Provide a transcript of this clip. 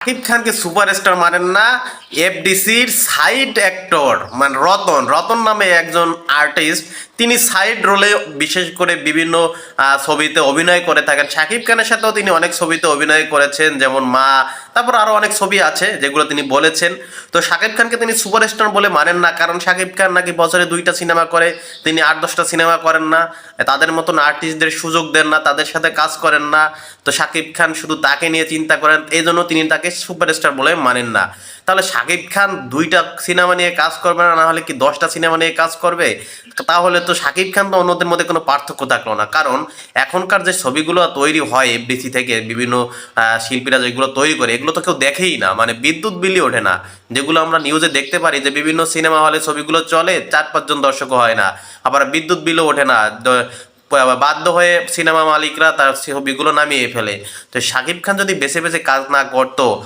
শাকিব খানকে সুপারস্টার মানেন না, এফডিসির সাইড অ্যাক্টর মানে রতন রতন নামে একজন আর্টিস্ট, তিনি সাইড রোলে বিশেষ করে বিভিন্ন ছবিতে অভিনয় করে থাকেন। শাকিব খানের সাথেও তিনি অনেক ছবিতে অভিনয় করেছেন, যেমন মা, তারপর আরও অনেক ছবি আছে যেগুলো তিনি বলেছেন। তো শাকিব খানকে তিনি সুপারস্টার বলে মানেন না, কারণ শাকিব খান নাকি বছরে 2টা সিনেমা করে, তিনি 8-10টা সিনেমা করেন না, তাদের মতন আর্টিস্টদের সুযোগ দেন না, তাদের সাথে কাজ করেন না। তো শাকিব খান শুধু তাকে নিয়ে চিন্তা করেন, এই জন্য তিনি তাকে সুপারস্টার বলে মানেন না। তাহলে শাকিব খান 2টা সিনেমা নিয়ে কাজ করবে না, না হলে কি 10টা সিনেমা নিয়ে কাজ করবে? তাহলে তো শাকিব খান তো অন্যদের মধ্যে কোনো পার্থক্য থাকলো না। কারণ এখনকার যে ছবিগুলো তৈরি হয় এফডিসি থেকে, বিভিন্ন শিল্পীরা যেগুলো তৈরি করে, এগুলো তো কেউ দেখেই না, মানে বিদ্যুৎ বিলই ওঠে না। যেগুলো আমরা নিউজে দেখতে পারি যে বিভিন্ন সিনেমা হলে ছবিগুলো চলে, 4-5 জন দর্শকও হয় না, আবার বিদ্যুৎ বিলও ওঠে না। বাধ্য হয়ে সিনেমা মালিকরা তার ছবিগুলো নামিয়ে ফেলে। তো শাকিব খান যদি বেছে বেছে কাজ না করতো,